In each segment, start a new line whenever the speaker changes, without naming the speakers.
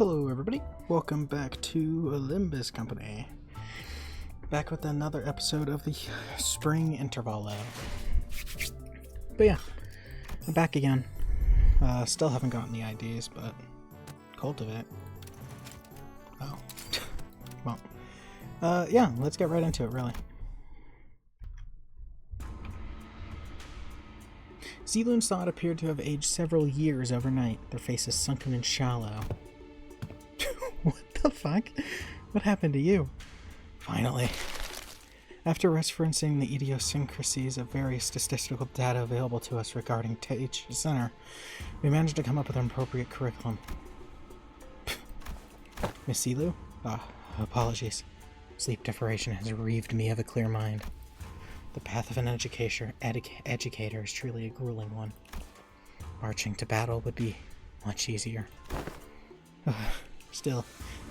Hello everybody, welcome back to Limbus Company. Back with another episode of the Spring Interval Lab. But yeah, I'm back again. Still haven't gotten the IDs, but cultivate. Oh. Well, yeah, let's get right into it, really. Xichun's thought appeared to have aged several years overnight, their faces sunken and shallow. What the fuck? What happened to you? Finally. After referencing the idiosyncrasies of various statistical data available to us regarding each center, we managed to come up with an appropriate curriculum. Miss Xilu? Apologies. Sleep deprivation has relieved me of a clear mind. The path of an educator is truly a grueling one. Marching to battle would be much easier. Still,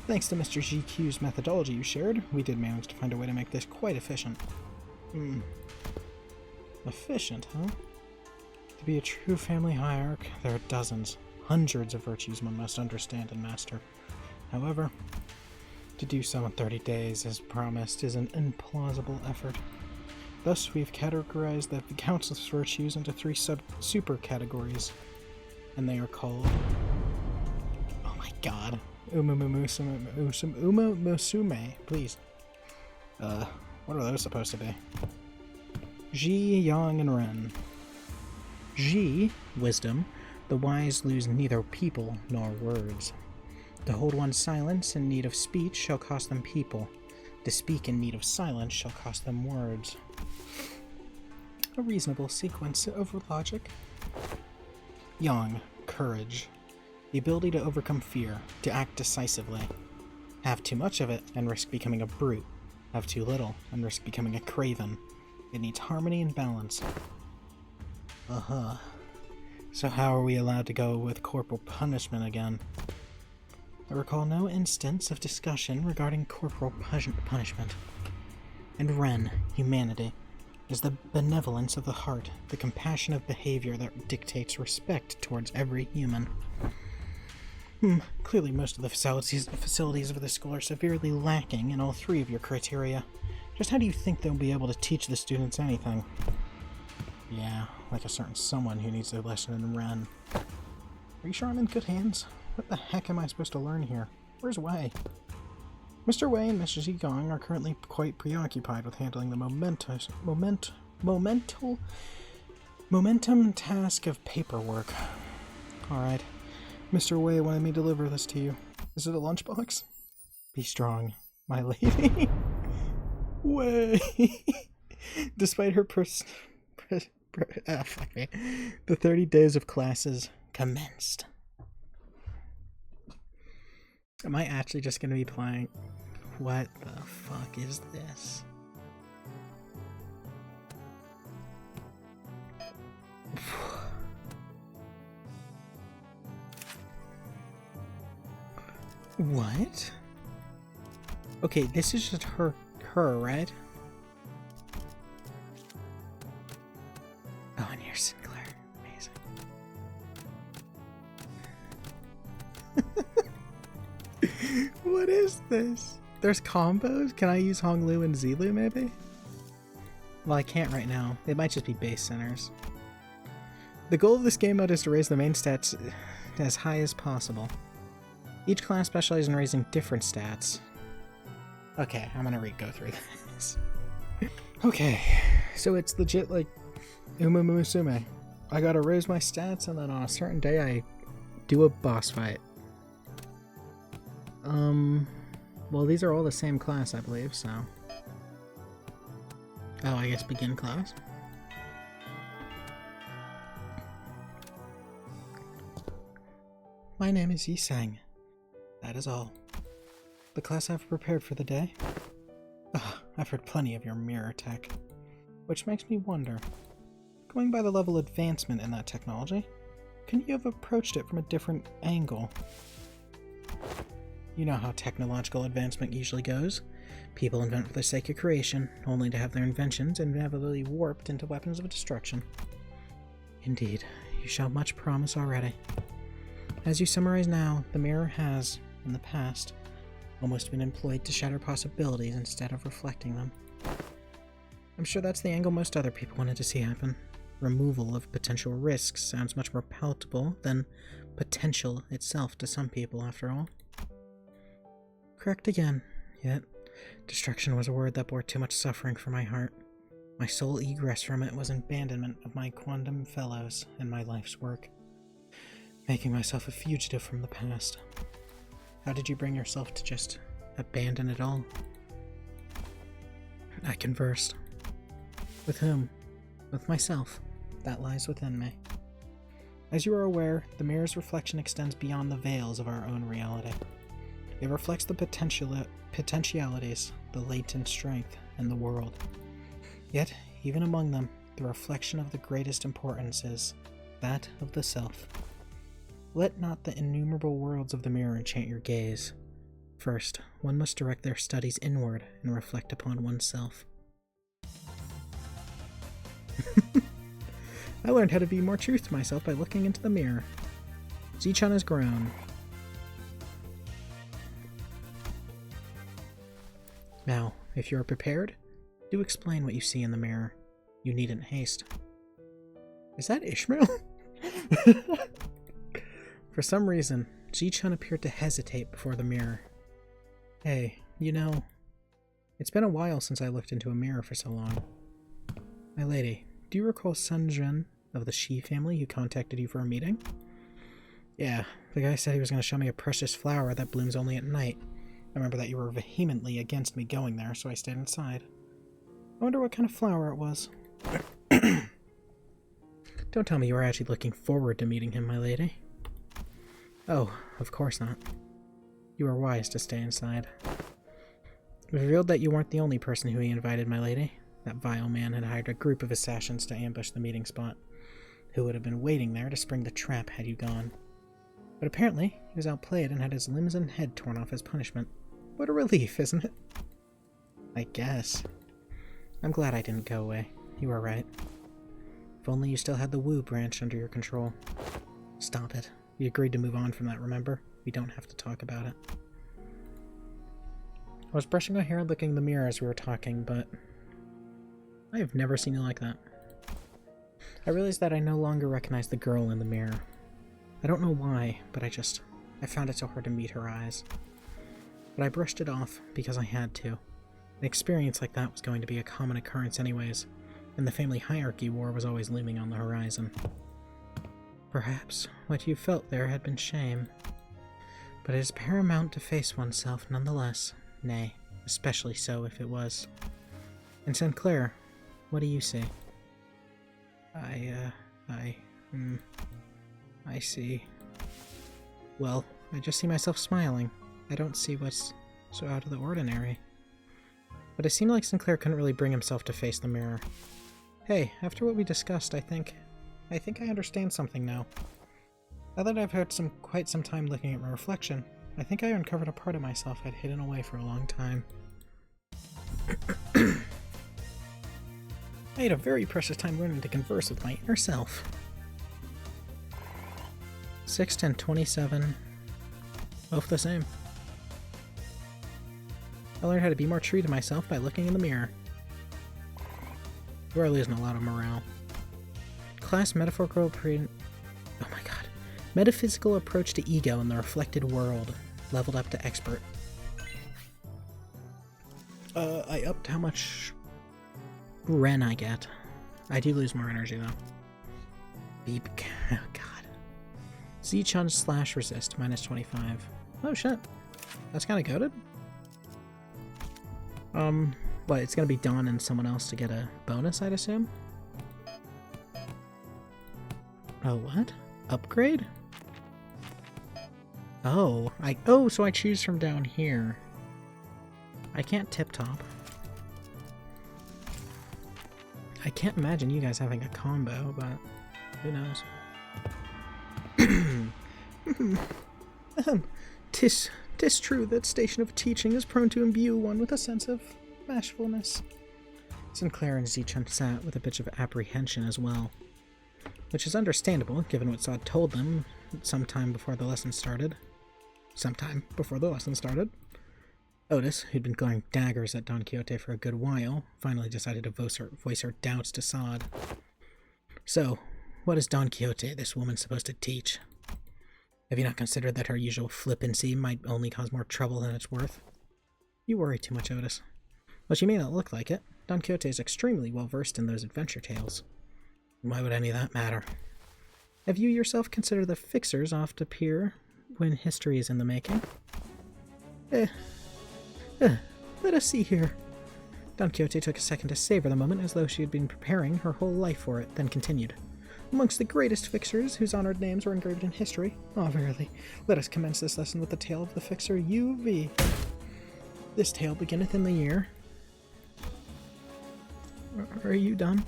thanks to Mr. GQ's methodology you shared, we did manage to find a way to make this quite efficient. Efficient, huh? To be a true family hierarch, there are dozens, hundreds of virtues one must understand and master. However, to do so in 30 days, as promised, is an implausible effort. Thus, we've categorized the countless virtues into 3 super categories, and they are called... Oh my god. Musume, please. What are those supposed to be? Ji, Yang, and Ren. Ji, wisdom. The wise lose neither people nor words. To hold one's silence in need of speech shall cost them people. To speak in need of silence shall cost them words. A reasonable sequence of logic. Yang, courage. The ability to overcome fear, to act decisively. Have too much of it and risk becoming a brute. Have too little and risk becoming a craven. It needs harmony and balance. So how are we allowed to go with corporal punishment again? I recall no instance of discussion regarding corporal punishment. And Ren, humanity, is the benevolence of the heart, the compassion of behavior that dictates respect towards every human. Clearly most of the facilities of the school are severely lacking in all 3 of your criteria. Just how do you think they'll be able to teach the students anything? Yeah, like a certain someone who needs a lesson in Ren. Are you sure I'm in good hands? What the heck am I supposed to learn here? Where's Wei? Mr. Wei and Mrs. Yigong are currently quite preoccupied with handling the momentum task of paperwork. Alright. Mr. Wei wanted me to deliver this to you. Is it a lunchbox? Be strong, my lady. Wei. Despite her fuck me. The 30 days of classes commenced. Am I actually just going to be playing? What the fuck is this? What? Okay, this is just her, right? Oh, and here's Sinclair. Amazing. What is this? There's combos? Can I use Honglu and Xilu, maybe? Well, I can't right now. They might just be base centers. The goal of this game mode is to raise the main stats as high as possible. Each class specializes in raising different stats. Okay, I'm gonna go through this. Okay, so it's legit like Musume. I gotta raise my stats and then on a certain day I do a boss fight. Well, these are all the same class, I believe, so... Oh, I guess begin class? My name is Yisang. That is all. The class I've prepared for the day? I've heard plenty of your mirror tech. Which makes me wonder, going by the level of advancement in that technology, couldn't you have approached it from a different angle? You know how technological advancement usually goes. People invent for the sake of creation, only to have their inventions inevitably warped into weapons of destruction. Indeed, you show much promise already. As you summarize now, the mirror has in the past, almost been employed to shatter possibilities instead of reflecting them. I'm sure that's the angle most other people wanted to see happen. Removal of potential risks sounds much more palatable than potential itself to some people, after all. Correct again, yet destruction was a word that bore too much suffering for my heart. My sole egress from it was abandonment of my quantum fellows and my life's work, making myself a fugitive from the past. How did you bring yourself to just abandon it all? I conversed. With whom? With myself. That lies within me. As you are aware, the mirror's reflection extends beyond the veils of our own reality. It reflects the potentialities, the latent strength in the world. Yet, even among them, the reflection of the greatest importance is that of the self. Let not the innumerable worlds of the mirror enchant your gaze. First, one must direct their studies inward and reflect upon oneself. I learned how to be more true to myself by looking into the mirror. Xichun has grown. Now, if you are prepared, do explain what you see in the mirror. You needn't haste. Is that Ishmael? For some reason, Xichun appeared to hesitate before the mirror. Hey, you know, it's been a while since I looked into a mirror for so long. My lady, do you recall Sun Zhen of the Shi family who contacted you for a meeting? Yeah, the guy said he was going to show me a precious flower that blooms only at night. I remember that you were vehemently against me going there, so I stayed inside. I wonder what kind of flower it was. Don't tell me you were actually looking forward to meeting him, my lady. Oh, of course not. You were wise to stay inside. It was revealed that you weren't the only person who he invited, my lady. That vile man had hired a group of assassins to ambush the meeting spot, who would have been waiting there to spring the trap had you gone. But apparently, he was outplayed and had his limbs and head torn off as punishment. What a relief, isn't it? I guess. I'm glad I didn't go away. You were right. If only you still had the Wu branch under your control. Stop it. We agreed to move on from that, remember? We don't have to talk about it. I was brushing my hair and looking in the mirror as we were talking, but I have never seen you like that. I realized that I no longer recognized the girl in the mirror. I don't know why, but I found it so hard to meet her eyes. But I brushed it off because I had to. An experience like that was going to be a common occurrence anyways, and the family hierarchy war was always looming on the horizon. Perhaps what you felt there had been shame, but it is paramount to face oneself nonetheless, nay, especially so if it was. And Sinclair, what do you see? I see. Well, I just see myself smiling. I don't see what's so out of the ordinary. But it seemed like Sinclair couldn't really bring himself to face the mirror. Hey, after what we discussed, I think I understand something now. Now that I've had quite some time looking at my reflection, I think I uncovered a part of myself I'd hidden away for a long time. I had a very precious time learning to converse with my inner self. 6, 10, 27. Both the same. I learned how to be more true to myself by looking in the mirror. You are losing a lot of morale. Class metaphorical oh my god. Metaphysical approach to ego in the reflected world. Leveled up to expert. I upped how much Ren I get. I do lose more energy though. Beep. Oh god. Xichun / resist minus 25. Oh shit. That's kind of goated. What, it's gonna be Dawn and someone else to get a bonus, I'd assume? Oh, what? Upgrade? Oh, so I choose from down here. I can't tip-top. I can't imagine you guys having a combo, but who knows? Tis true that station of teaching is prone to imbue one with a sense of bashfulness. Sinclair and Xichun sat with a bit of apprehension as well, which is understandable given what Sod told them some time before the lesson started. sometime before the lesson started. Otis, who'd been glaring daggers at Don Quixote for a good while, finally decided to voice her doubts to Sod. So, what is Don Quixote, this woman, supposed to teach? Have you not considered that her usual flippancy might only cause more trouble than it's worth? You worry too much, Otis. While she may not look like it, Don Quixote is extremely well versed in those adventure tales. Why would any of that matter? Have you yourself considered the fixers oft appear when history is in the making? Let us see here. Don Quixote took a second to savor the moment as though she had been preparing her whole life for it, then continued. Amongst the greatest fixers whose honored names were engraved in history, verily, let us commence this lesson with the tale of the fixer U.V. This tale beginneth in the year... Are you done?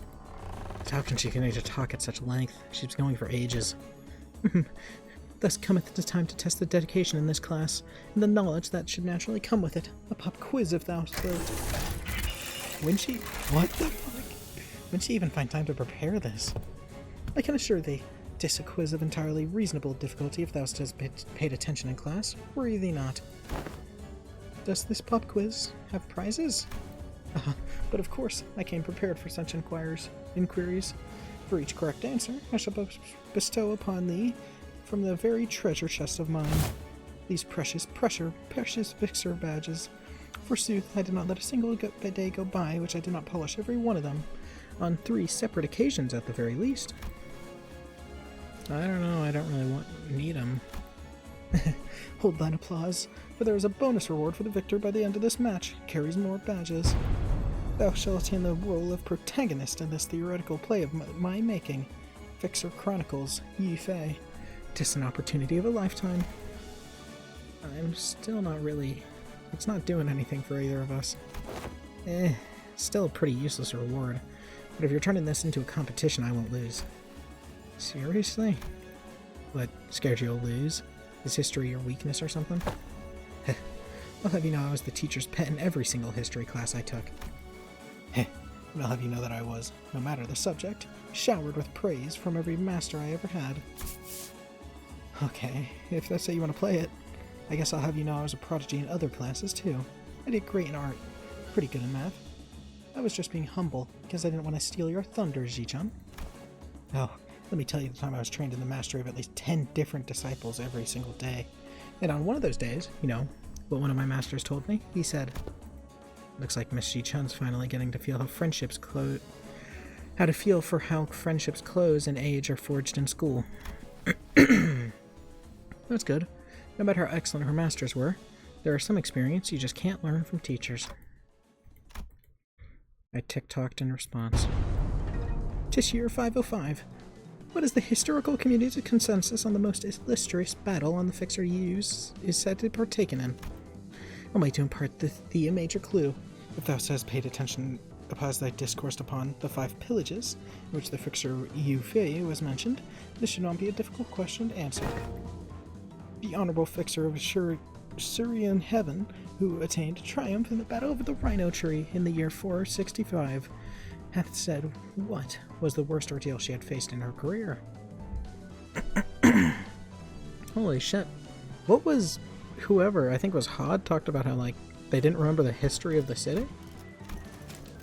How can she continue to talk at such length? She was going for ages. Thus cometh the time to test the dedication in this class, and the knowledge that should naturally come with it. A pop quiz, if thou wilt. What the fuck? When she even find time to prepare this? I can assure thee, 'tis a quiz of entirely reasonable difficulty if thou hast paid attention in class. Worry thee not. Does this pop quiz have prizes? But of course, I came prepared for such inquiries. For each correct answer, I shall bestow upon thee from the very treasure chest of mine these precious fixer badges. Forsooth, I did not let a single day go by which I did not polish every one of them, on 3 separate occasions at the very least. I don't know, I don't really need them. Hold thine applause, for there is a bonus reward for the victor by the end of this match. Carries more badges. Thou shalt attain the role of protagonist in this theoretical play of my making, Fixer Chronicles, Yi Fei. 'Tis an opportunity of a lifetime. I'm still not really... It's not doing anything for either of us. Still a pretty useless reward. But if you're turning this into a competition, I won't lose. Seriously? What, scared you'll lose? Is history your weakness or something? I'll have you know I was the teacher's pet in every single history class I took. And I'll have you know that I was, no matter the subject, showered with praise from every master I ever had. Okay, if that's how you want to play it, I guess I'll have you know I was a prodigy in other classes too. I did great in art, pretty good in math. I was just being humble, because I didn't want to steal your thunder, Xichun. Oh, let me tell you the time I was trained in the mastery of at least 10 different disciples every single day. And on one of those days, you know, what one of my masters told me, he said, looks like Miss Xichun's finally getting to feel how friendships close and age are forged in school. That's good. No matter how excellent her masters were, there are some experience you just can't learn from teachers. I tick-tocked in response. 'Tis year 505. What is the historical community's consensus on the most illustrious battle on the Fixer is said to partaken in? Only to impart thee a major clue. If thou hast paid attention as thy discoursed upon the 5 pillages, in which the Fixer Yufei was mentioned, this should not be a difficult question to answer. The honorable Fixer of Syrian heaven, who attained triumph in the battle over the Rhino Tree in the year 465, hath said what was the worst ordeal she had faced in her career. Holy shit. What was whoever, I think it was Hod, talked about how, like, they didn't remember the history of the city?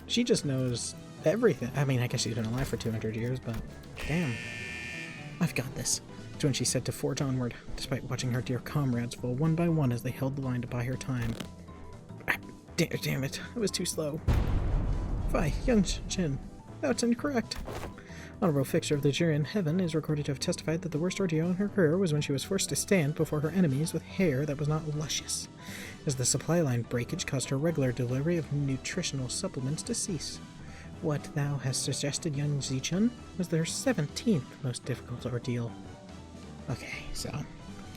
She just knows everything. I mean, I guess she's been alive for 200 years, but damn. I've got this. To when she said to forge onward, despite watching her dear comrades fall one by one as they held the line to buy her time. Damn it, I was too slow. Fie, young Xichun, that's incorrect. Honorable Fixer of the jury in heaven is recorded to have testified that the worst ordeal in her career was when she was forced to stand before her enemies with hair that was not luscious, as the supply line breakage caused her regular delivery of nutritional supplements to cease. What thou hast suggested, young Xichun, was their 17th most difficult ordeal. Okay, so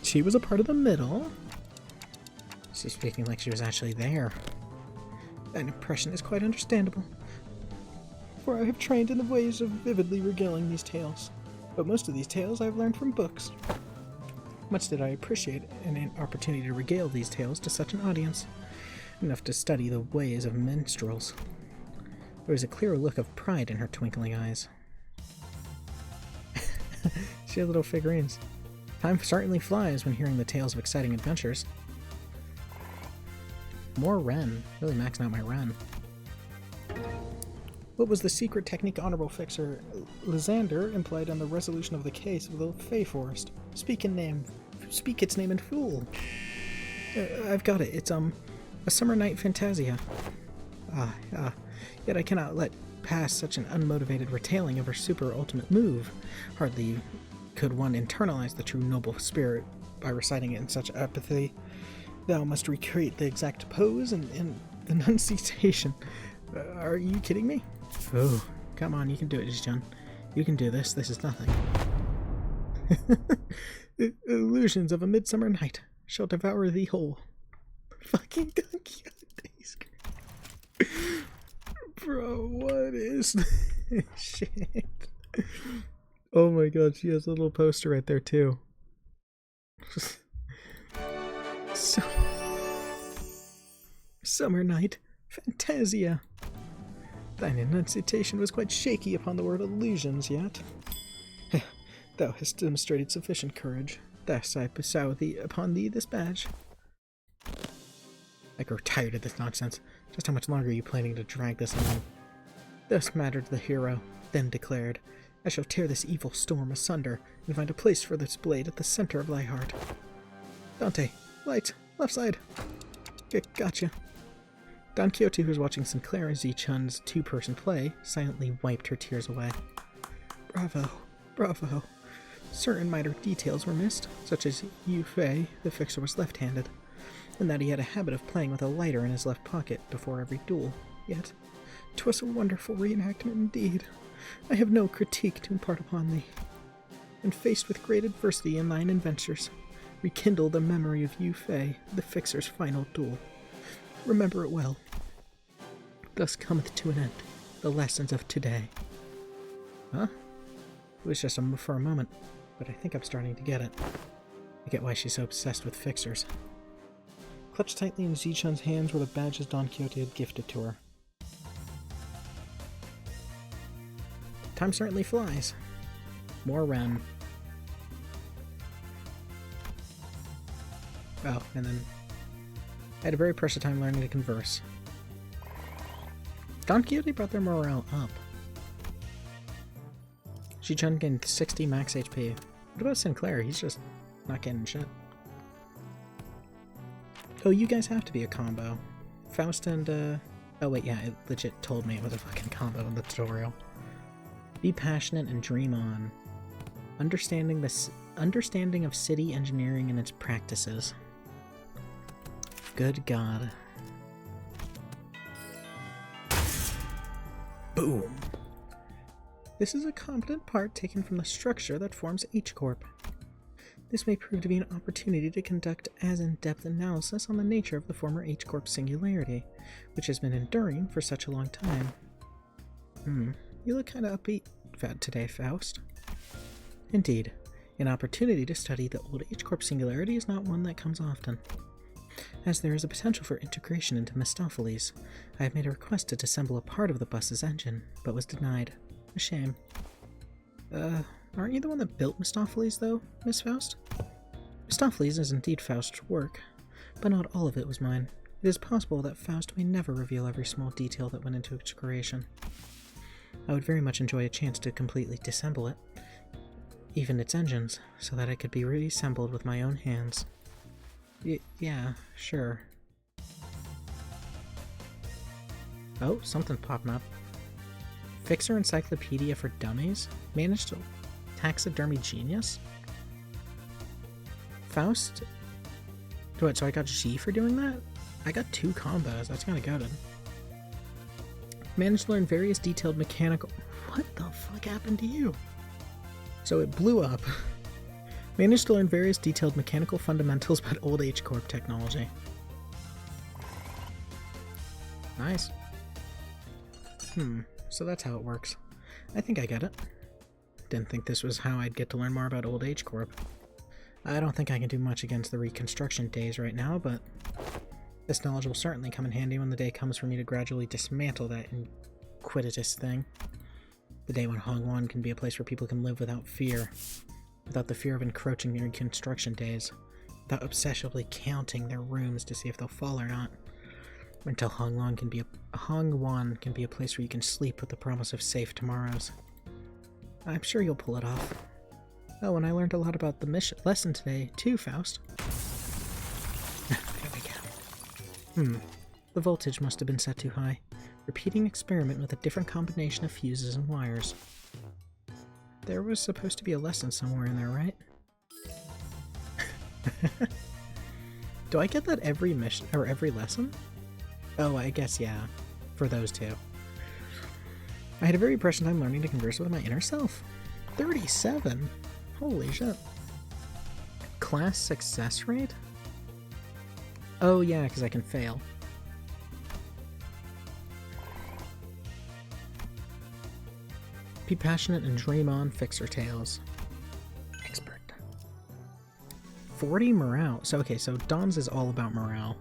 she was a part of the middle. She's speaking like she was actually there. That impression is quite understandable, for I have trained in the ways of vividly regaling these tales. But most of these tales I have learned from books. Much did I appreciate an opportunity to regale these tales to such an audience, enough to study the ways of minstrels. There was a clear look of pride in her twinkling eyes. She had little figurines. Time certainly flies when hearing the tales of exciting adventures. More Ren. Really maxing out my Ren. What was the secret technique Honorable Fixer Lysander employed on the resolution of the case of the Fey Forest? Speak its name in full. I've got it. It's, a summer night fantasia. Yet I cannot let pass such an unmotivated retailing of her super ultimate move. Hardly could one internalize the true noble spirit by reciting it in such apathy. Thou must recreate the exact pose and enunciation. Are you kidding me? Oh, come on, you can do it, Xichun. You can do this. This is nothing. Illusions of a midsummer night shall devour thee whole. Fucking Don Quixote. Bro, what is this shit? Oh my god, she has a little poster right there too. Summer night fantasia. Thine enunciation was quite shaky upon the word illusions yet. Thou hast demonstrated sufficient courage. Thus I bestow upon thee this badge. I grow tired of this nonsense. Just how much longer are you planning to drag this on? Thus mattered the hero, then declared, I shall tear this evil storm asunder, and find a place for this blade at the center of thy heart. Dante, light, left side. Gotcha. Don Quixote, who was watching Sinclair and Xichun's two-person play, silently wiped her tears away. Bravo, bravo. Certain minor details were missed, such as Yu Fei, the fixer, was left-handed, and that he had a habit of playing with a lighter in his left pocket before every duel. Yet, 'twas a wonderful reenactment indeed. I have no critique to impart upon thee. And faced with great adversity in thine adventures, rekindle the memory of Yu Fei, the fixer's final duel. Remember it well. Thus cometh to an end the lessons of today. Huh? It was just for a moment, but I think I'm starting to get it. I get why she's so obsessed with fixers. Clutched tightly in Xichun's hands were the badges Don Quixote had gifted to her. Time certainly flies. More Ren. Oh, and then I had a very precious time learning to converse. Don Quixote brought their morale up. Xichun gained 60 max HP. What about Sinclair? He's just not getting shit. Oh, you guys have to be a combo. Faust and, oh wait, yeah, it legit told me it was a fucking combo in the tutorial. Be passionate and dream on. Understanding of city engineering and its practices. Good God. Boom. This is a competent part taken from the structure that forms H-Corp. This may prove to be an opportunity to conduct as in-depth analysis on the nature of the former H-Corp singularity, which has been enduring for such a long time. You look kinda upbeat today, Faust. Indeed, an opportunity to study the old H-Corp singularity is not one that comes often. As there is a potential for integration into Mistopheles, I have made a request to disassemble a part of the bus's engine, but was denied. A shame. Aren't you the one that built Mistopheles, though, Miss Faust? Mistopheles is indeed Faust's work, but not all of it was mine. It is possible that Faust may never reveal every small detail that went into its creation. I would very much enjoy a chance to completely disassemble it, even its engines, so that it could be reassembled with my own hands. Yeah, sure. Oh, something's popping up. Fixer Encyclopedia for Dummies? Managed to taxidermy genius? Faust? What, so I got G for doing that? I got 2 combos, that's kinda goated. Managed to learn various detailed mechanical... What the fuck happened to you? So it blew up. Managed to learn various detailed mechanical fundamentals about old H-Corp technology. Nice. So that's how it works. I think I get it. Didn't think this was how I'd get to learn more about old H-Corp. I don't think I can do much against the reconstruction days right now, but this knowledge will certainly come in handy when the day comes for me to gradually dismantle that iniquitous thing. The day when Hongwon can be a place where people can live without fear. without the fear of encroaching their construction days, without obsessively counting their rooms to see if they'll fall or not, until Hongwan can be a place where you can sleep with the promise of safe tomorrows. I'm sure you'll pull it off. Oh, and I learned a lot about the lesson today, too, Faust. There we go. The voltage must have been set too high. Repeating experiment with a different combination of fuses and wires. There was supposed to be a lesson somewhere in there, right? Do I get that every mission, or every lesson? Oh, I guess, yeah. For those two. I had a very present time learning to converse with my inner self. 37? Holy shit. Class success rate? Oh yeah, because I can fail. Be passionate and dream on, fixer tales. Expert. 40 morale. So okay, so Dawn's is all about morale.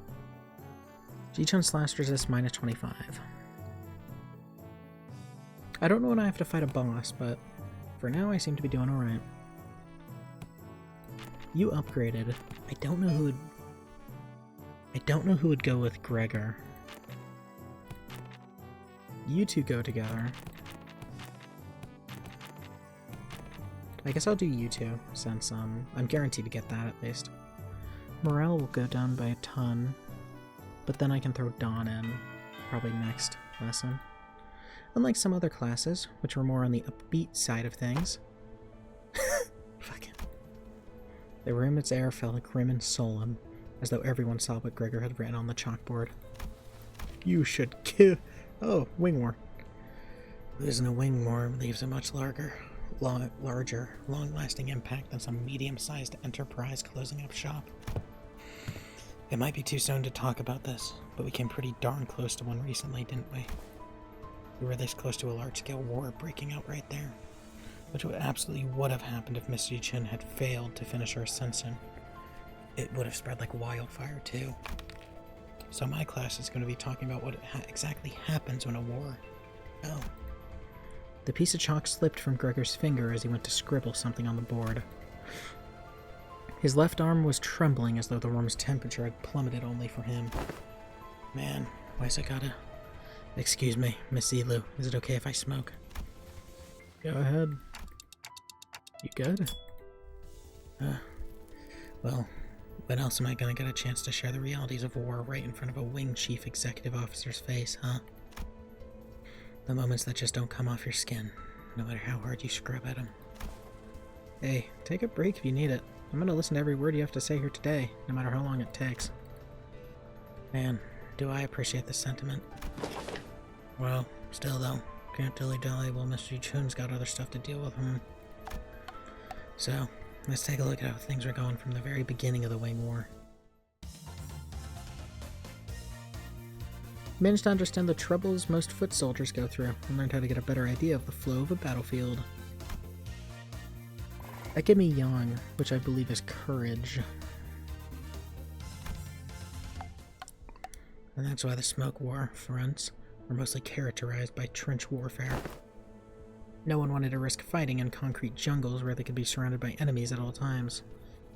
Xichun slash resist minus 25. I don't know when I have to fight a boss, but for now I seem to be doing alright. You upgraded. I don't know who would go with Gregor. You two go together. I guess I'll do you two, since I'm guaranteed to get that at least. Morale will go down by a ton, but then I can throw Dawn in, probably next lesson. Unlike some other classes, which were more on the upbeat side of things. Fuck it. The room's air felt like grim and solemn, as though everyone saw what Gregor had written on the chalkboard. You should kill... Oh, wing war. Losing a wing war leaves a much larger, long-lasting impact than some medium-sized enterprise closing up shop. It might be too soon to talk about this, but we came pretty darn close to one recently, didn't we? We were this close to a large-scale war breaking out right there, which would absolutely would have happened if Miss Xichun had failed to finish her ascension. It would have spread like wildfire, too. So my class is going to be talking about what exactly happens when a war... Oh. The piece of chalk slipped from Gregor's finger as he went to scribble something on the board. His left arm was trembling as though the room's temperature had plummeted only for him. Man, why's I gotta... Excuse me, Miss Elu, is it okay if I smoke? Go ahead. You good? Well, when else am I gonna get a chance to share the realities of war right in front of a wing chief executive officer's face, huh? The moments that just don't come off your skin, no matter how hard you scrub at them. Hey, take a break if you need it. I'm gonna listen to every word you have to say here today, no matter how long it takes. Man, do I appreciate the sentiment. Well, still though, can't dilly-dally while Mr. Xichun's got other stuff to deal with. So, let's take a look at how things were going from the very beginning of the Wing War. Managed to understand the troubles most foot soldiers go through, and learned how to get a better idea of the flow of a battlefield. That gave me Yang, which I believe is courage. And that's why the smoke war fronts were mostly characterized by trench warfare. No one wanted to risk fighting in concrete jungles where they could be surrounded by enemies at all times,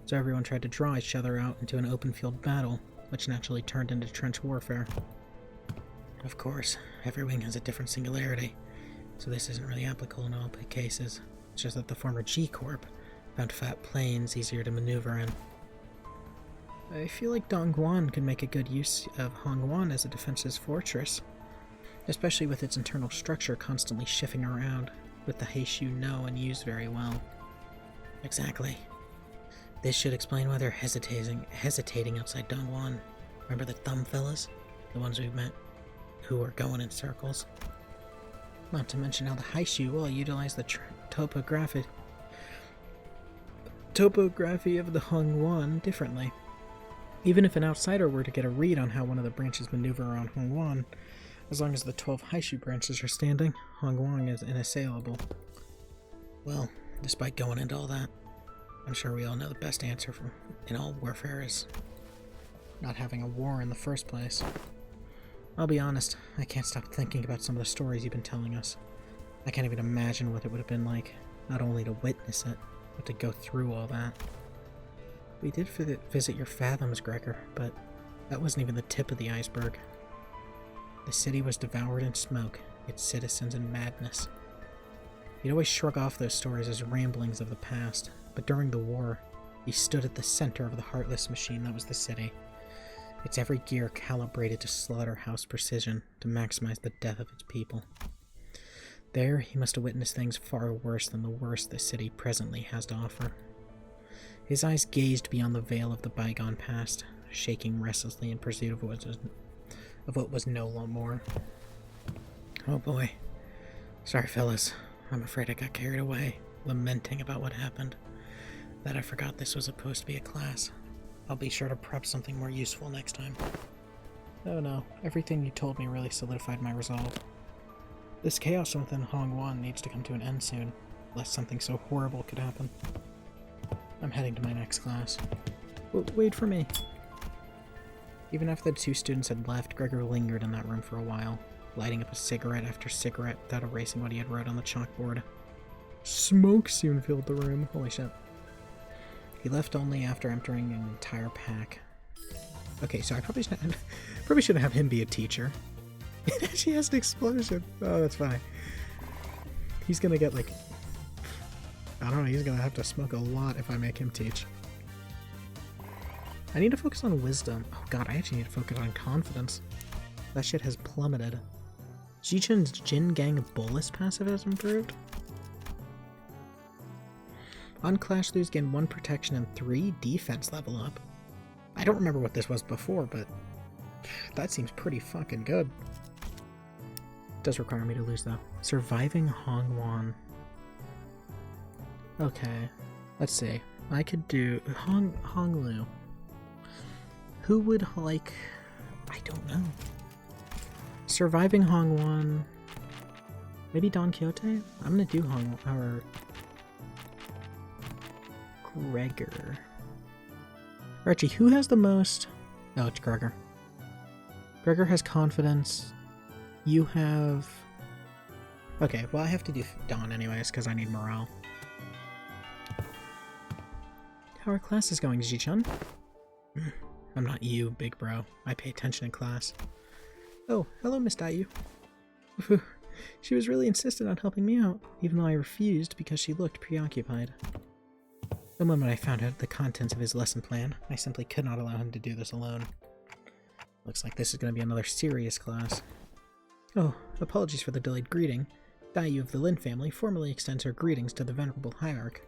so everyone tried to draw each other out into an open field battle, which naturally turned into trench warfare. Of course, every wing has a different singularity, so this isn't really applicable in all cases. It's just that the former G-Corp found fat plains easier to maneuver in. I feel like Dongguan could make a good use of Hongwan as a defensive fortress, especially with its internal structure constantly shifting around, with the Heishu know and use very well. Exactly. This should explain why they're hesitating outside Dongguan. Remember the thumb fellas? The ones we met, who were going in circles? Not to mention how the Heishu will utilize the topography of the Hongwan differently. Even if an outsider were to get a read on how one of the branches maneuver around Hongwan, as long as the 12 Heishu branches are standing, Hongwan is inassailable. Well, despite going into all that, I'm sure we all know the best answer in all warfare is not having a war in the first place. I'll be honest, I can't stop thinking about some of the stories you've been telling us. I can't even imagine what it would have been like, not only to witness it, but to go through all that. We did visit your fathoms, Gregor, but that wasn't even the tip of the iceberg. The city was devoured in smoke, its citizens in madness. You'd always shrug off those stories as ramblings of the past, but during the war, you stood at the center of the heartless machine that was the city. Its every gear calibrated to slaughterhouse precision to maximize the death of its people. There, he must have witnessed things far worse than the worst the city presently has to offer. His eyes gazed beyond the veil of the bygone past, shaking restlessly in pursuit of what was no more. Oh boy. Sorry, fellas. I'm afraid I got carried away, lamenting about what happened. That I forgot this was supposed to be a class. I'll be sure to prep something more useful next time. Oh no, everything you told me really solidified my resolve. This chaos within Hongwan needs to come to an end soon, lest something so horrible could happen. I'm heading to my next class. Wait for me. Even after the two students had left, Gregor lingered in that room for a while, lighting up a cigarette after cigarette without erasing what he had wrote on the chalkboard. Smoke soon filled the room. Holy shit. He left only after emptying an entire pack. Okay, so I probably shouldn't have him be a teacher. She has an explosion. Oh, that's funny. He's gonna get like... I don't know, he's gonna have to smoke a lot if I make him teach. I need to focus on wisdom. Oh god, I actually need to focus on confidence. That shit has plummeted. Xichun's Jin Gang Bolus passive has improved. On Clash, lose gain 1 protection and 3 defense level up. I don't remember what this was before, but that seems pretty fucking good. Does require me to lose though. Surviving Hongwan. Okay, let's see. I could do Honglu. Who would like? I don't know. Surviving Hongwan. Maybe Don Quixote. I'm gonna do Gregor. Archie, who has the most? Oh, it's Gregor. Gregor has confidence. You have... Okay, well I have to do Don anyways, because I need morale. How are classes going, Xichun? I'm not you, big bro. I pay attention in class. Oh, hello, Miss Dayu. She was really insistent on helping me out, even though I refused because she looked preoccupied. The moment I found out the contents of his lesson plan, I simply could not allow him to do this alone. Looks like this is going to be another serious class. Oh, apologies for the delayed greeting. Dayu of the Lin family formally extends her greetings to the Venerable Hierarch.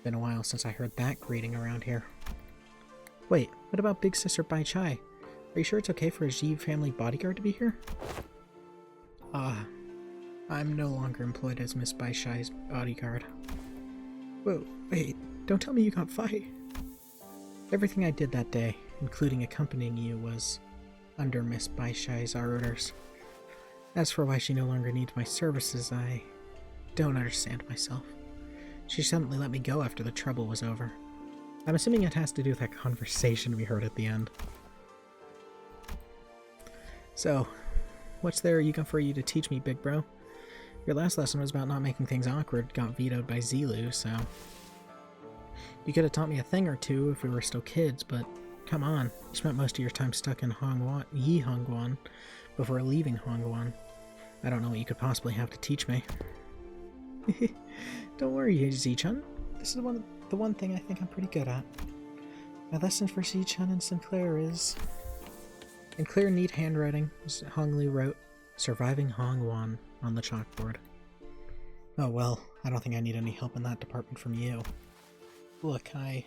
Been a while since I heard that greeting around here. Wait, what about Big Sister Bai Chai? Are you sure it's okay for a Ji family bodyguard to be here? I'm no longer employed as Miss Bai Chai's bodyguard. Whoa, wait, don't tell me you got fired. Everything I did that day, including accompanying you, was under Miss Bai Chai's orders. As for why she no longer needs my services, I don't understand myself. She suddenly let me go after the trouble was over. I'm assuming it has to do with that conversation we heard at the end. So, what's there for you to teach me, big bro? Your last lesson was about not making things awkward, got vetoed by Zilu, so... You could have taught me a thing or two if we were still kids, but come on, you spent most of your time stuck in Hongwan before leaving Hongwan. I don't know what you could possibly have to teach me. Don't worry, Xichun. This is the one thing I think I'm pretty good at. My lesson for Xichun and Sinclair is... In clear, neat handwriting, Honglu wrote, "Surviving Hongwan" on the chalkboard. Oh well, I don't think I need any help in that department from you. Look, I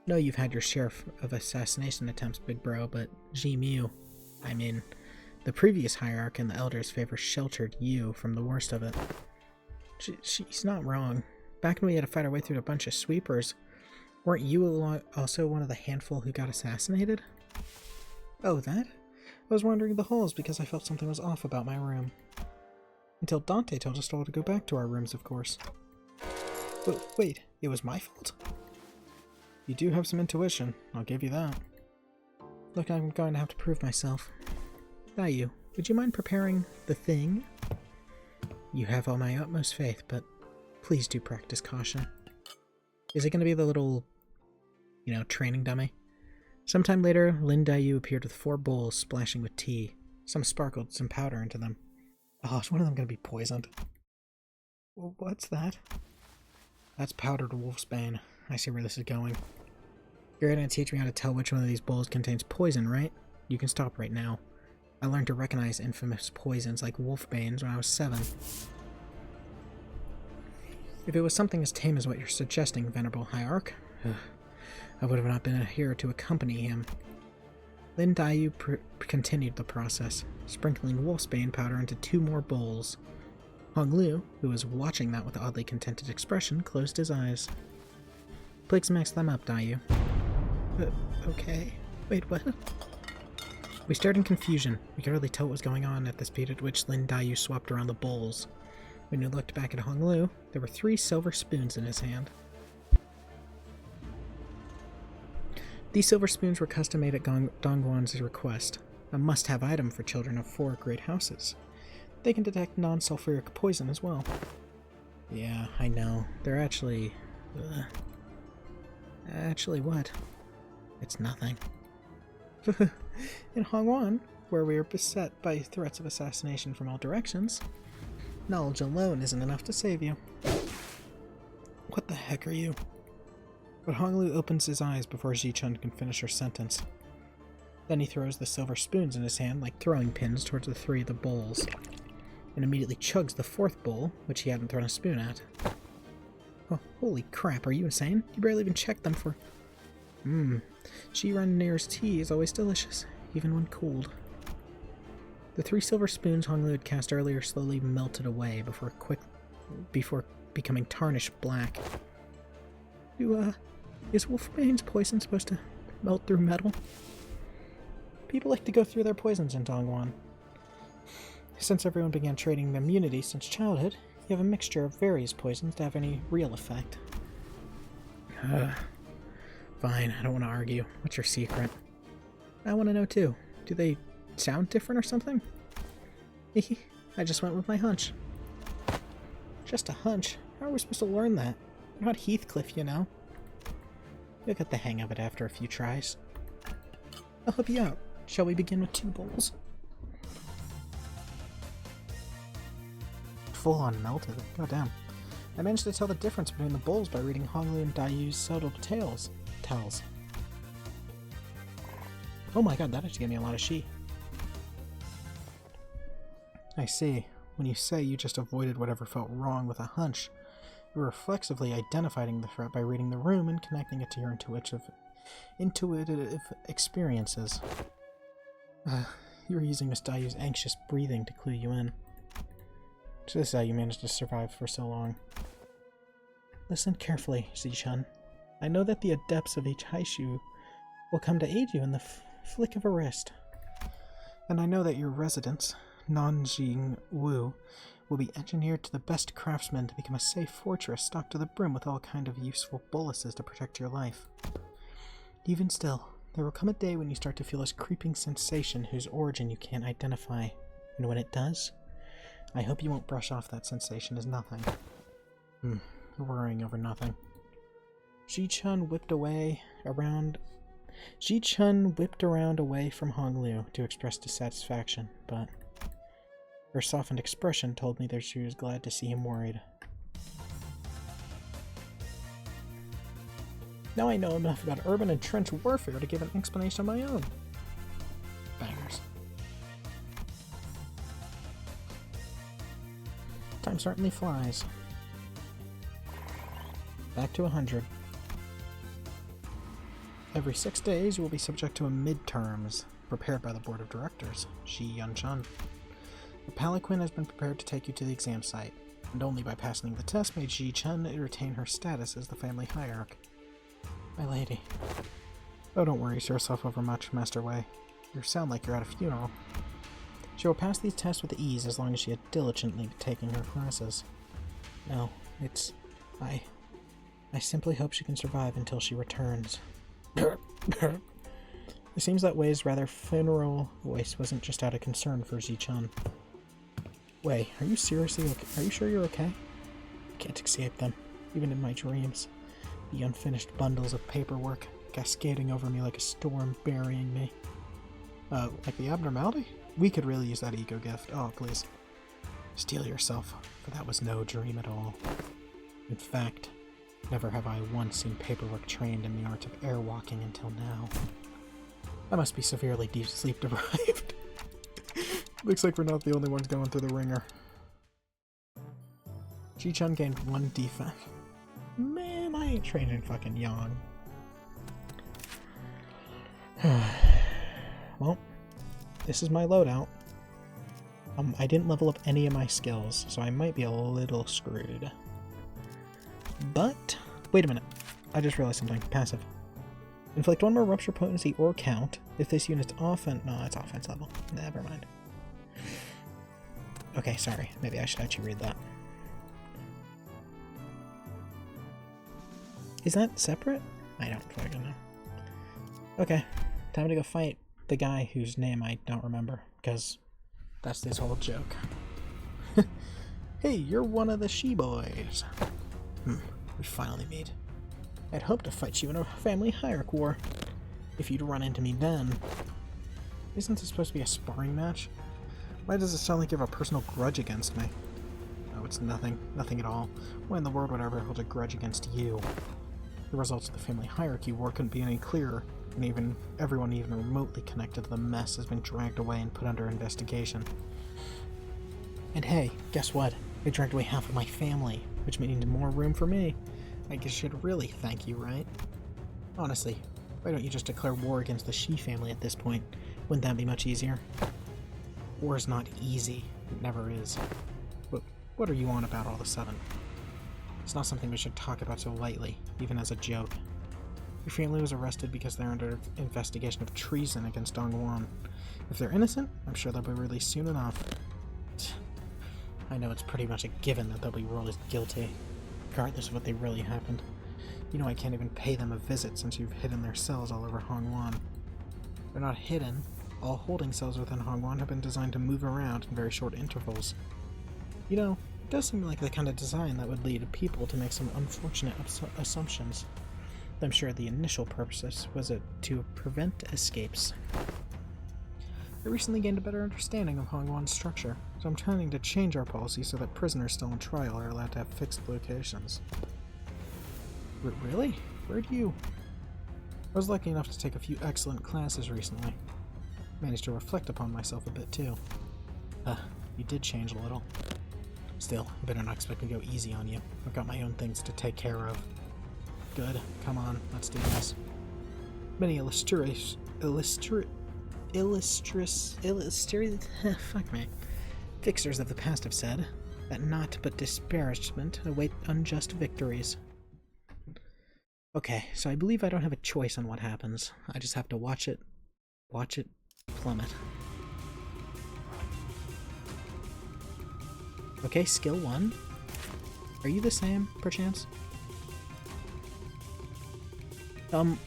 know you've had your share of assassination attempts, big bro, but Ji-Mu, I mean, the previous hierarch and the elders sheltered you from the worst of it. She's not wrong. Back when we had to fight our way through a bunch of sweepers, weren't you also one of the handful who got assassinated? Oh, that? I was wandering the halls because I felt something was off about my room. Until Dante told us all to go back to our rooms, of course. But wait, it was my fault? You do have some intuition, I'll give you that. Look, I'm going to have to prove myself. Dayu, would you mind preparing the thing? You have all my utmost faith, but please do practice caution. Is it going to be the little, training dummy? Sometime later, Lin Dayu appeared with 4 bowls splashing with tea. Some sparkled some powder into them. Oh, is one of them going to be poisoned? Well, what's that? That's powdered wolfsbane. I see where this is going. You're going to teach me how to tell which one of these bowls contains poison, right? You can stop right now. I learned to recognize infamous poisons like wolfbanes when I was 7. If it was something as tame as what you're suggesting, Venerable Hierarch, I would have not been here to accompany him. Lin Dayu continued the process, sprinkling wolfsbane powder into 2 more bowls. Hong Lu, who was watching that with an oddly contented expression, closed his eyes. Please mix them up, Dayu. Okay. Wait, what? We stared in confusion. We could hardly tell what was going on at the speed at which Lin Dayu swapped around the bowls. When we looked back at Hong Lu, there were 3 silver spoons in his hand. These silver spoons were custom made at Dongguan's request, a must-have item for children of 4 great houses. They can detect non-sulfuric poison as well. Yeah, I know. They're actually... Actually what? It's nothing. In Hongwan, where we are beset by threats of assassination from all directions, knowledge alone isn't enough to save you. What the heck are you? But Honglu opens his eyes before Xichun can finish her sentence. Then he throws the silver spoons in his hand like throwing pins towards the 3 of the bowls, and immediately chugs the 4th bowl, which he hadn't thrown a spoon at. Oh, holy crap, are you insane? You barely even checked them for... Xichun Nir's tea is always delicious, even when cold. The 3 silver spoons Honglu had cast earlier slowly melted away before becoming tarnished black. Is wolfbane's poison supposed to melt through metal? People like to go through their poisons in Dongguan. Since everyone began trading immunity since childhood, you have a mixture of various poisons to have any real effect. Fine, I don't want to argue. What's your secret? I want to know too. Do they sound different or something? I just went with my hunch. Just a hunch? How are we supposed to learn that? We're not Heathcliff, you know. You'll get the hang of it after a few tries. I'll help you out. Shall we begin with 2 bowls? Full on melted. Goddamn. I managed to tell the difference between the bowls by reading Honglu and Dayu's subtle tells. Oh my god, that actually gave me a lot of shi. I see. When you say you just avoided whatever felt wrong with a hunch, you were reflexively identifying the threat by reading the room and connecting it to your intuitive experiences. You were using Miss Dayu's anxious breathing to clue you in. So this is how you managed to survive for so long. Listen carefully, Xichun. I know that the adepts of each Haishu will come to aid you in the flick of a wrist. And I know that your residence, Nanjing Wu, will be engineered to the best craftsmen to become a safe fortress stocked to the brim with all kind of useful boluses to protect your life. Even still, there will come a day when you start to feel this creeping sensation whose origin you can't identify, and when it does, I hope you won't brush off that sensation as nothing. You're worrying over nothing. Xichun whipped around away from Honglu to express dissatisfaction, but her softened expression told me that she was glad to see him worried. Now I know enough about urban and trench warfare to give an explanation of my own. Bangers. Time certainly flies. Back to 100. Every 6 days, you will be subject to a midterms, prepared by the Board of Directors, Shi Yanchun. The palanquin has been prepared to take you to the exam site, and only by passing the test may Xichun retain her status as the family hierarch. My lady. Oh, don't worry yourself over much, Master Wei. You sound like you're at a funeral. She will pass these tests with ease as long as she had diligently taken her classes. No, it's... I simply hope she can survive until she returns. It seems that Wei's rather funeral voice wasn't just out of concern for Xichun. Wei, are you seriously okay? Are you sure you're okay? I can't escape them, even in my dreams. The unfinished bundles of paperwork cascading over me like a storm burying me. Like the abnormality? We could really use that ego gift. Oh, please. Steel yourself, for that was no dream at all. In fact, never have I once seen paperwork trained in the art of airwalking until now. I must be severely deep sleep deprived. Looks like we're not the only ones going through the ringer. Xichun gained 1 defense. Man, I ain't training fucking Yang. Well, this is my loadout. I didn't level up any of my skills, so I might be a little screwed. But, wait a minute. I just realized something. Passive. Inflict 1 more rupture potency or count if this unit's offense. No, it's offense level. Never mind. Okay, sorry. Maybe I should actually read that. Is that separate? I don't fucking know. Okay, time to go fight the guy whose name I don't remember, because that's this whole joke. Hey, you're one of the she-boys. We finally meet. I'd hoped to fight you in a family hierarchy war, if you'd run into me then. Isn't this supposed to be a sparring match? Why does it sound like you have a personal grudge against me? Oh, it's nothing. Nothing at all. Why in the world would I ever hold a grudge against you? The results of the family hierarchy war couldn't be any clearer, and everyone even remotely connected to the mess has been dragged away and put under investigation. And hey, guess what? They dragged away half of my family, which means more room for me. I guess you should really thank you, right? Honestly, why don't you just declare war against the Shi family at this point? Wouldn't that be much easier? War is not easy. It never is. But what are you on about all of a sudden? It's not something we should talk about so lightly, even as a joke. Your family was arrested because they're under investigation of treason against Dongguan. If they're innocent, I'm sure they'll be released soon enough. I know it's pretty much a given that they'll be ruled as guilty, regardless of what they really happened. You know I can't even pay them a visit since you've hidden their cells all over Hongwan. They're not hidden. All holding cells within Hongwan have been designed to move around in very short intervals. You know, it does seem like the kind of design that would lead people to make some unfortunate assumptions. I'm sure the initial purpose was to prevent escapes. I recently gained a better understanding of Hongwan's structure, so I'm planning to change our policy so that prisoners still on trial are allowed to have fixed locations. Really? Where do you... I was lucky enough to take a few excellent classes recently. Managed to reflect upon myself a bit too. You did change a little. Still, you better not expect me to go easy on you. I've got my own things to take care of. Good. Come on, let's do this. Many fixers of the past have said that naught but disparagement await unjust victories. Okay, so I believe I don't have a choice on what happens. I just have to watch it plummet. Okay, skill 1. Are you the same, perchance? Well,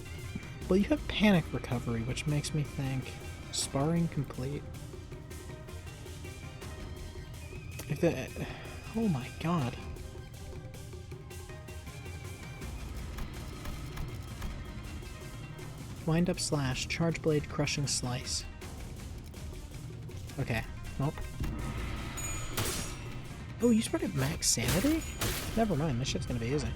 you have panic recovery, which makes me think sparring complete. If the... Oh my god. Wind up slash, charge blade, crushing slice. Okay, nope. Oh, you spread at max sanity? Never mind, this shit's gonna be easy.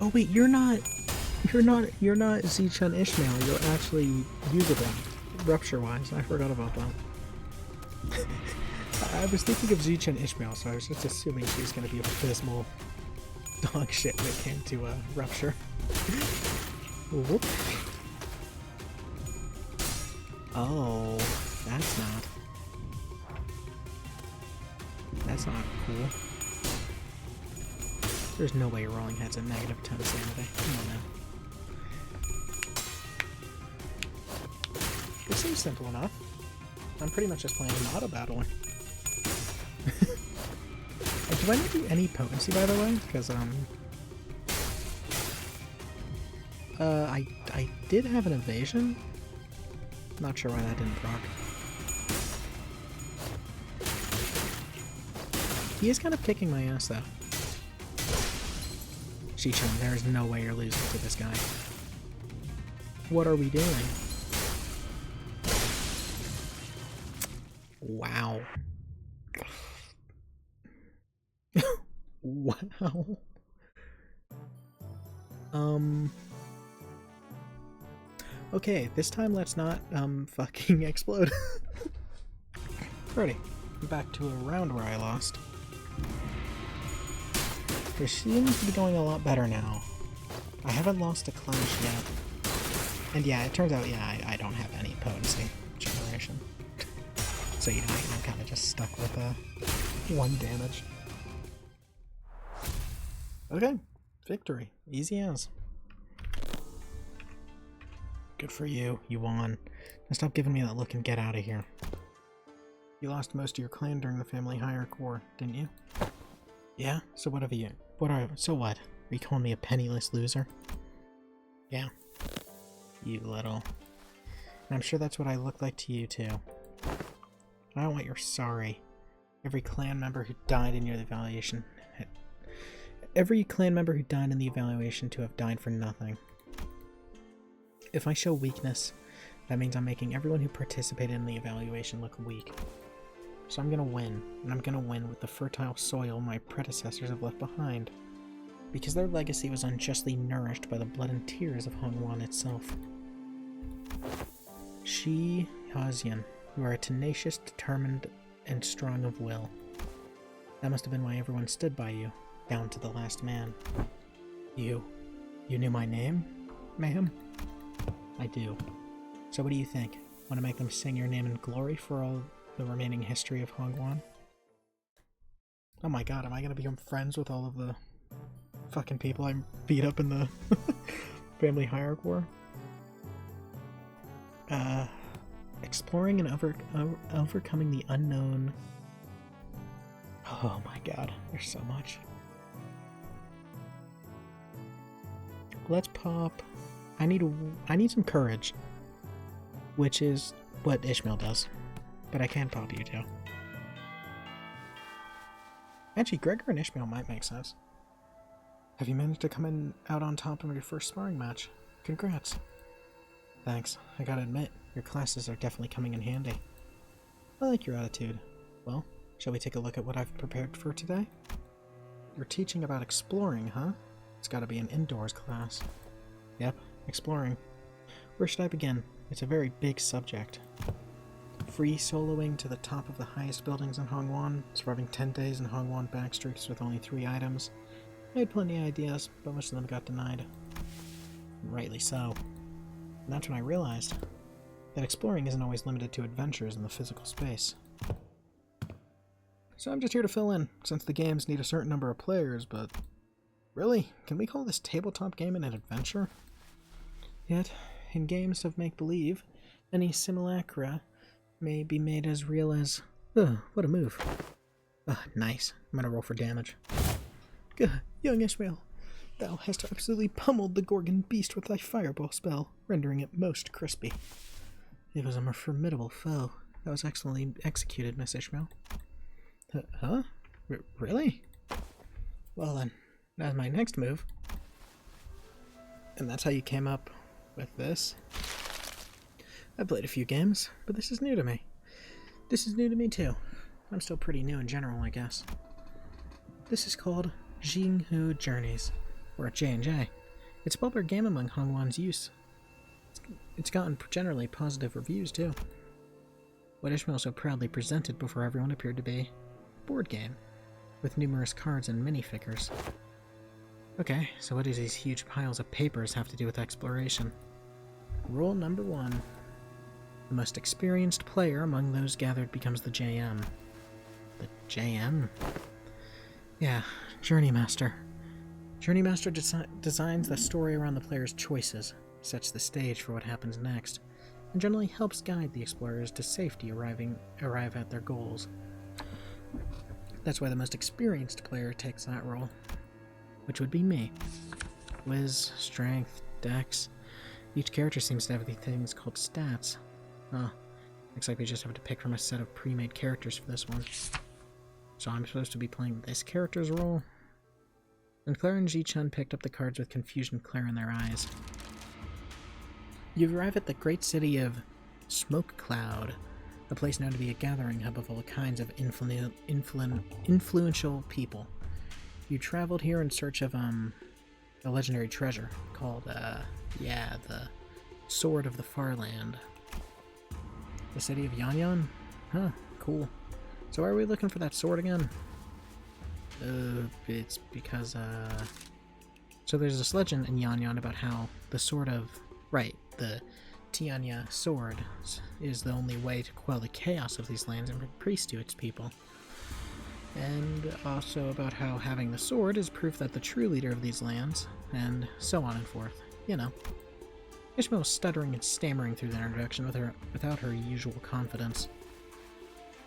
Oh wait, you're not Xichun Ishmael, you're actually usable, rupture-wise. I forgot about that. I was thinking of Xichun Ishmael, so I was just assuming she's gonna be abysmal dog shit when it came to rupture. Whoop. Oh, that's not cool. There's no way you're rolling heads at negative 10 sanity. Come on now. It seems simple enough. I'm pretty much just playing an auto battler. Do I not do any potency, by the way? Because, I did have an evasion. Not sure why that didn't proc. He is kind of kicking my ass, though. Xichun, there is no way you're losing to this guy. What are we doing? Wow. Wow. Okay, this time let's not, fucking explode. Alrighty, back to a round where I lost. This seems to be going a lot better now. I haven't lost a clash yet. And yeah, it turns out, yeah, I don't have any potency generation. So, you know, I'm kind of just stuck with, 1 damage. Okay, victory. Easy as. Good for you. You won. Now stop giving me that look and get out of here. You lost most of your clan during the family hierarchy war, didn't you? Yeah? So what have you? So what? Are you calling me a penniless loser? Yeah. You little. And I'm sure that's what I look like to you too. I don't want your sorry. Every clan member who died in your evaluation to have died for nothing. If I show weakness, that means I'm making everyone who participated in the evaluation look weak. So I'm gonna win, and I'm gonna win with the fertile soil my predecessors have left behind, because their legacy was unjustly nourished by the blood and tears of Hongwan itself. Xichun, you are tenacious, determined, and strong of will. That must have been why everyone stood by you, down to the last man. You knew my name, ma'am? I do. So what do you think? Want to make them sing your name in glory for all the remaining history of Hongwan? Oh my god, am I gonna become friends with all of the fucking people I beat up in the family hierarchy war? Exploring and overcoming the unknown. Oh my god, there's so much. Let's pop. I need some courage, which is what Ishmael does, but I can pop you too. Actually, Gregor and Ishmael might make sense. Have you managed to come out on top of your first sparring match? Congrats. Thanks. I gotta admit, your classes are definitely coming in handy. I like your attitude. Well, shall we take a look at what I've prepared for today? You're teaching about exploring, huh? It's gotta be an indoors class. Yep, exploring. Where should I begin? It's a very big subject. Free soloing to the top of the highest buildings in Hongwan, surviving 10 days in Hongwan backstreets with only 3 items. I had plenty of ideas, but most of them got denied. Rightly so. And that's when I realized that exploring isn't always limited to adventures in the physical space. So I'm just here to fill in, since the games need a certain number of players, but... Really? Can we call this tabletop game an adventure? Yet, in games of make-believe, any simulacra may be made as real as... Ugh, what a move. Nice. I'm gonna roll for damage. Good, young Ishmael. Thou hast absolutely pummeled the Gorgon beast with thy fireball spell, rendering it most crispy. It was a formidable foe. That was excellently executed, Miss Ishmael. Huh? Really? Well then, that's my next move. And that's how you came up with this? I played a few games, but this is new to me. This is new to me too. I'm still pretty new in general, I guess. This is called Jinghu Journeys, or a J&J. It's a popular game among Hongwan's youth. It's gotten generally positive reviews too. What Ishmael so proudly presented before everyone appeared to be a board game, with numerous cards and minifigures. Okay, so what do these huge piles of papers have to do with exploration? Rule number 1. The most experienced player among those gathered becomes the JM. The JM? Yeah, Journey Master. Journey Master designs the story around the player's choices, sets the stage for what happens next, and generally helps guide the explorers to safety arrive at their goals. That's why the most experienced player takes that role, which would be me. Wiz, Strength, Dex. Each character seems to have these things called stats. Looks like we just have to pick from a set of pre-made characters for this one. So I'm supposed to be playing this character's role? And Claire and Xichun picked up the cards with confusion clear in their eyes. You arrive at the great city of Smoke Cloud, a place known to be a gathering hub of all kinds of influential people. You traveled here in search of a legendary treasure called, the Sword of the Farland. The city of Yanyan? Huh, cool. So why are we looking for that sword again? It's because, so there's this legend in Yanyan about how the sword of... Right, the Tianya sword is the only way to quell the chaos of these lands and bring peace to its people. And also about how having the sword is proof that the true leader of these lands, and so on and forth. You know. Ishmael was stuttering and stammering through the introduction without her usual confidence.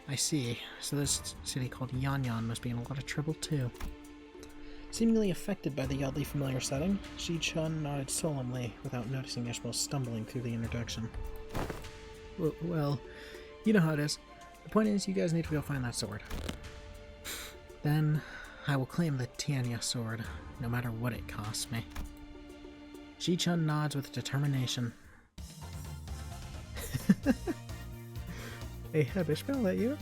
I see. So this city called Yanyan must be in a lot of trouble too. Seemingly affected by the oddly familiar setting, Xichun nodded solemnly without noticing Ishmael stumbling through the introduction. Well, you know how it is. The point is, you guys need to go find that sword. Then, I will claim the Tianya sword, no matter what it costs me. Xichun nods with determination. Hey, have Ishmael let you?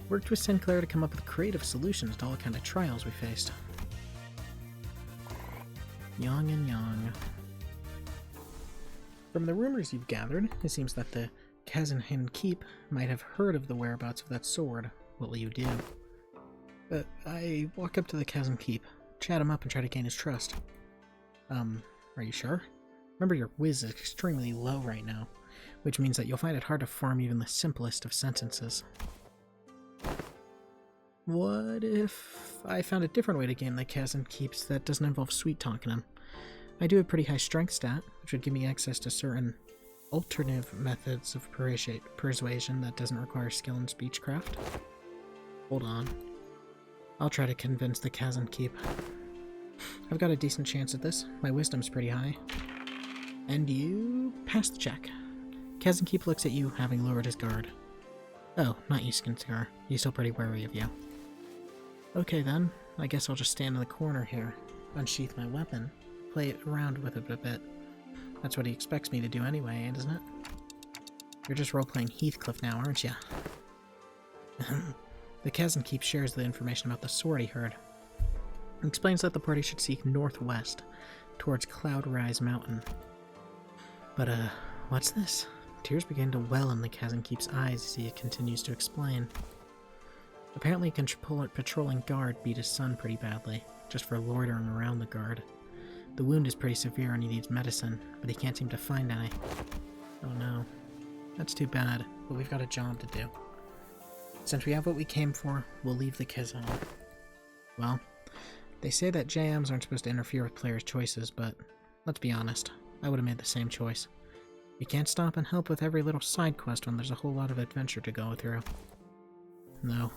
Worked with Sinclair to come up with creative solutions to all kind of trials we faced. Young and young. From the rumors you've gathered, it seems that the Xichun Keep might have heard of the whereabouts of that sword. What will you do? I walk up to the Xichun Keep, chat him up and try to gain his trust. Are you sure? Remember your whiz is extremely low right now, which means that you'll find it hard to form even the simplest of sentences. What if I found a different way to game the Xichun Keeps that doesn't involve sweet-talking him? I do a pretty high strength stat, which would give me access to certain alternative methods of persuasion that doesn't require skill in speechcraft. Hold on. I'll try to convince the Xichun Keep. I've got a decent chance at this. My wisdom's pretty high. And you pass the check. Xichun Keep looks at you, having lowered his guard. Oh, not you, Skinscar. He's still pretty wary of you. Okay then, I guess I'll just stand in the corner here, unsheath my weapon, play it around with it a bit. That's what he expects me to do anyway, isn't it? You're just role-playing Heathcliff now, aren't you? The Xichun Keep shares the information about the sword he heard. He explains that the party should seek northwest, towards Cloud Rise Mountain. But, what's this? Tears begin to well in the Xichun Keep's eyes as he continues to explain. Apparently, a patrolling guard beat his son pretty badly, just for loitering around the guard. The wound is pretty severe and he needs medicine, but he can't seem to find any. Oh no. That's too bad, but we've got a job to do. Since we have what we came for, we'll leave the Xichun. Well, they say that JMs aren't supposed to interfere with players' choices, but let's be honest, I would have made the same choice. You can't stop and help with every little side quest when there's a whole lot of adventure to go through. No,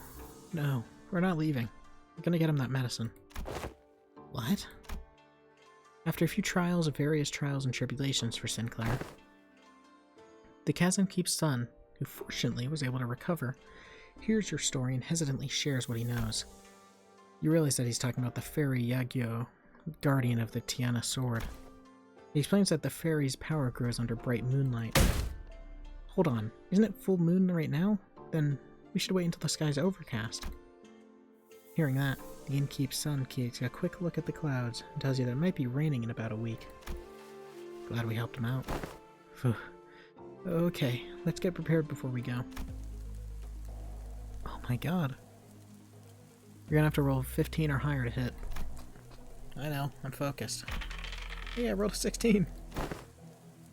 we're not leaving. We're gonna get him that medicine. What? After a few various trials and tribulations for Sinclair, the Xichun Keep's son, who fortunately was able to recover, hears your story and hesitantly shares what he knows. You realize that he's talking about the fairy Yagyo, guardian of the Tiana sword. He explains that the fairy's power grows under bright moonlight. Hold on, isn't it full moon right now? Then we should wait until the sky's overcast. Hearing that, the innkeep's son takes a quick look at the clouds and tells you that it might be raining in about a week. Glad we helped him out. Phew. Okay, let's get prepared before we go. Oh my god. You're gonna have to roll 15 or higher to hit. I know, I'm focused. Yeah, I rolled a 16!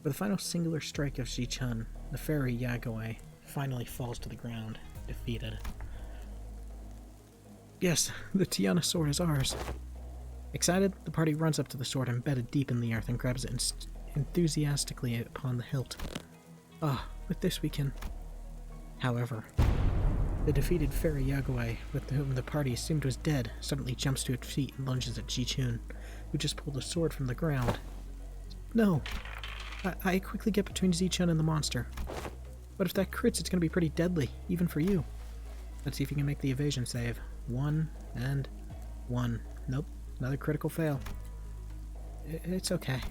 With the final singular strike of Xichun, the fairy Yagoi finally falls to the ground, defeated. Yes, the Tiana sword is ours. Excited, the party runs up to the sword embedded deep in the earth and grabs it enthusiastically upon the hilt. With this we can... However, the defeated fairy Yagoi, with whom the party assumed was dead, suddenly jumps to its feet and lunges at Xichun, who just pulled a sword from the ground. No! I quickly get between Xichun and the monster. But if that crits, it's going to be pretty deadly, even for you. Let's see if you can make the evasion save. 1 and 1. Nope, another critical fail. It's okay.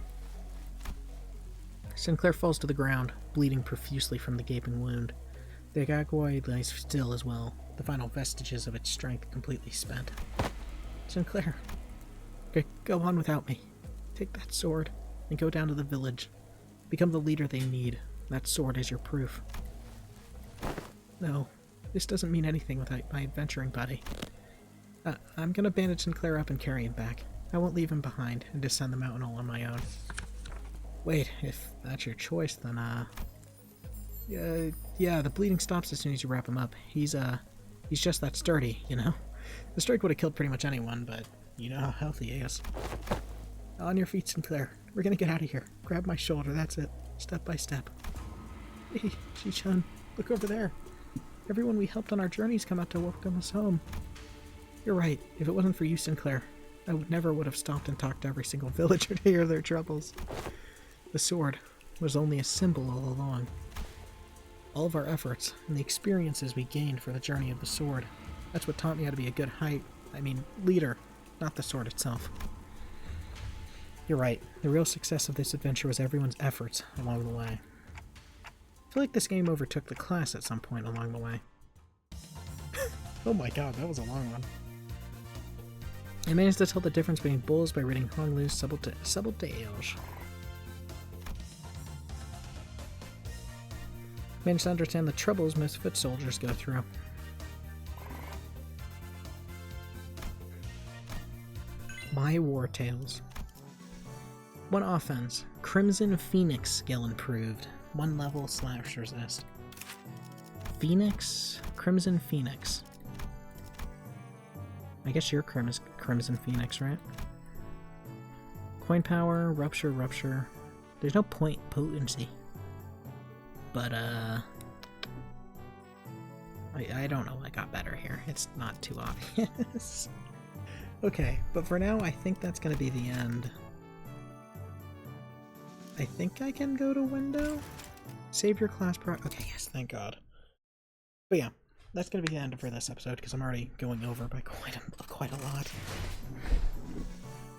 Sinclair falls to the ground, bleeding profusely from the gaping wound. The Agagoi lies still as well, the final vestiges of its strength completely spent. Sinclair, go on without me. Take that sword and go down to the village. Become the leader they need. That sword is your proof. No, this doesn't mean anything without my adventuring buddy. I'm gonna bandage Sinclair up and carry him back. I won't leave him behind and descend the mountain all on my own. Wait, if that's your choice, then, yeah, the bleeding stops as soon as you wrap him up. He's just that sturdy, you know? The strike would have killed pretty much anyone, but you know how healthy he is. On your feet, Sinclair. We're gonna get out of here. Grab my shoulder, that's it. Step by step. Hey, Xichun, look over there. Everyone we helped on our journeys come out to welcome us home. You're right. If it wasn't for you, Sinclair, I never would have stopped and talked to every single villager to hear their troubles. The sword was only a symbol all along. All of our efforts and the experiences we gained for the journey of the sword, that's what taught me how to be a good leader, not the sword itself. You're right. The real success of this adventure was everyone's efforts along the way. I feel like this game overtook the class at some point along the way. Oh my god, that was a long one. I managed to tell the difference between bulls by reading Honglu's Sabotage. Managed to understand the troubles most foot soldiers go through. My War Tales. 1 offense. Crimson Phoenix skill improved. 1 level / resist. Phoenix? Crimson Phoenix. I guess you're Crimson Phoenix, right? Coin power, rupture. There's no point potency. But, I don't know what got better here. It's not too obvious. Okay, but for now, I think that's gonna be the end. I think I can go to window? Save your class okay, yes, thank god. But yeah, that's gonna be the end for this episode, because I'm already going over by quite a lot.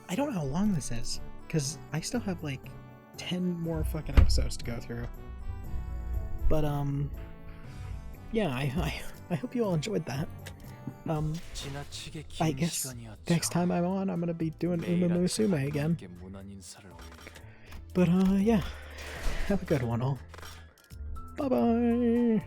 I don't know how long this is, because I still have, like, 10 more fucking episodes to go through. But, yeah, I hope you all enjoyed that. I guess next time I'm on, I'm gonna be doing Uma Musume again. But, yeah, have a good one all. Bye-bye!